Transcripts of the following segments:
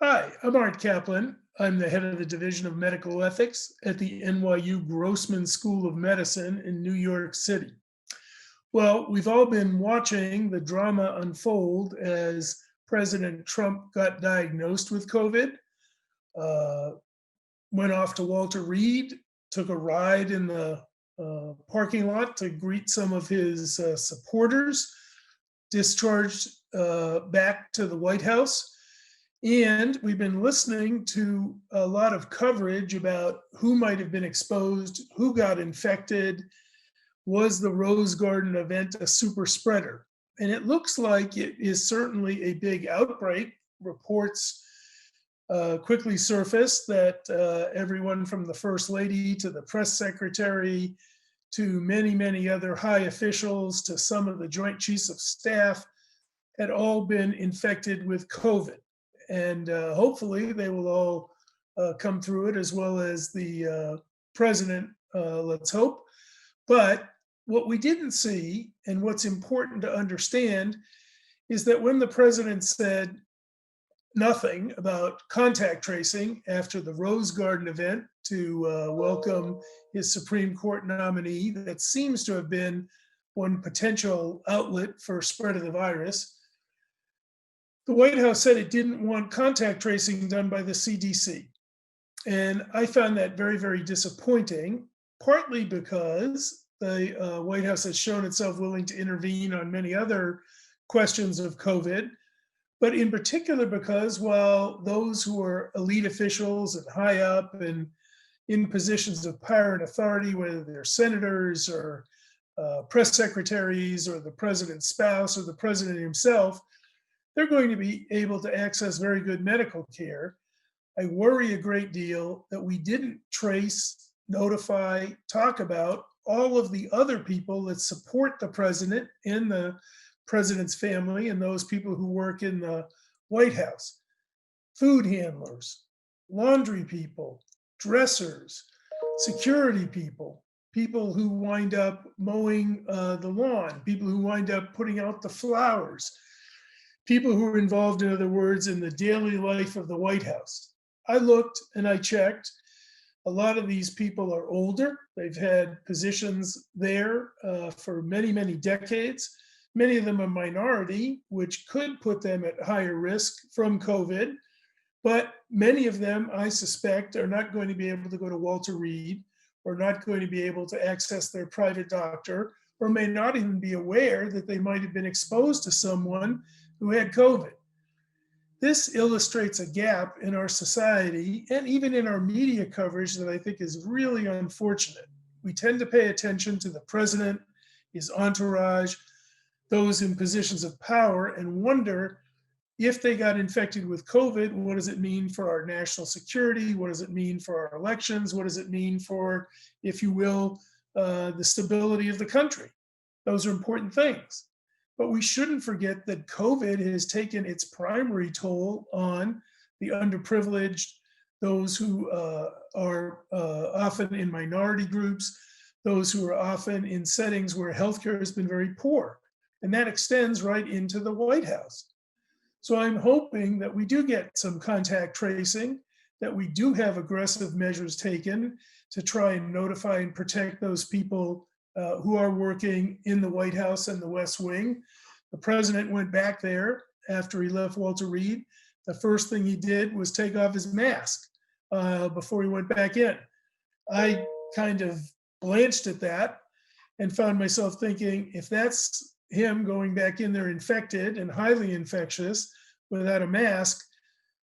Hi, I'm Art Kaplan. I'm the head of the Division of Medical Ethics at the NYU Grossman School of Medicine in New York City. Well, we've all been watching the drama unfold as President Trump got diagnosed with COVID, uh, went off to Walter Reed, took a ride in the parking lot to greet some of his supporters, discharged back to the White House. And we've been listening to a lot of coverage about who might have been exposed, who got infected, was the Rose Garden event a super spreader? And it looks like it is certainly a big outbreak. Reports quickly surfaced that everyone from the First Lady to the press secretary to many, many other high officials to some of the Joint Chiefs of Staff had all been infected with COVID. And hopefully they will all come through it, as well as the president, let's hope. But what we didn't see, and what's important to understand, is that when the president said nothing about contact tracing after the Rose Garden event to welcome his Supreme Court nominee, that seems to have been one potential outlet for spread of the virus. The White House said it didn't want contact tracing done by the CDC. And I found that very, very disappointing, partly because the White House has shown itself willing to intervene on many other questions of COVID, but in particular because while those who are elite officials and high up and in positions of power and authority, whether they're senators or press secretaries or the president's spouse or the president himself, they're going to be able to access very good medical care. I worry a great deal that we didn't trace, notify, talk about all of the other people that support the president and the president's family and those people who work in the White House: food handlers, laundry people, dressers, security people, people who wind up mowing the lawn, people who wind up putting out the flowers, people who are involved, in other words, in the daily life of the White House. I looked and I checked. A lot of these people are older. They've had positions there for many, many decades. Many of them are minority, which could put them at higher risk from COVID. But many of them, I suspect, are not going to be able to go to Walter Reed, or not going to be able to access their private doctor, or may not even be aware that they might have been exposed to someone who had COVID. This illustrates a gap in our society and even in our media coverage that I think is really unfortunate. We tend to pay attention to the president, his entourage, those in positions of power, and wonder if they got infected with COVID, what does it mean for our national security? What does it mean for our elections? What does it mean for, if you will, the stability of the country? Those are important things. But we shouldn't forget that COVID has taken its primary toll on the underprivileged, those who are often in minority groups, those who are often in settings where healthcare has been very poor. And that extends right into the White House. So I'm hoping that we do get some contact tracing, that we do have aggressive measures taken to try and notify and protect those people who are working in the White House and the West Wing. The president went back there after he left Walter Reed. The first thing he did was take off his mask before he went back in. I kind of blanched at that and found myself thinking, if that's him going back in there infected and highly infectious without a mask,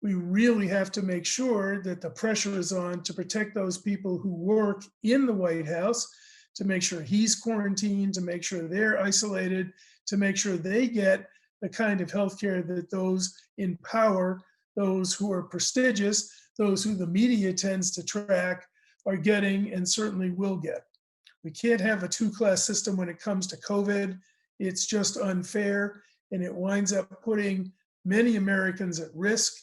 we really have to make sure that the pressure is on to protect those people who work in the White House, to make sure he's quarantined, to make sure they're isolated, to make sure they get the kind of healthcare that those in power, those who are prestigious, those who the media tends to track, are getting and certainly will get. We can't have a two-class system when it comes to COVID. It's just unfair, and it winds up putting many Americans at risk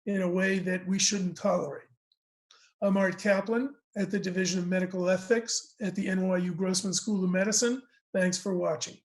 in a way that we shouldn't tolerate. I'm Art Kaplan at the Division of Medical Ethics at the NYU Grossman School of Medicine. Thanks for watching.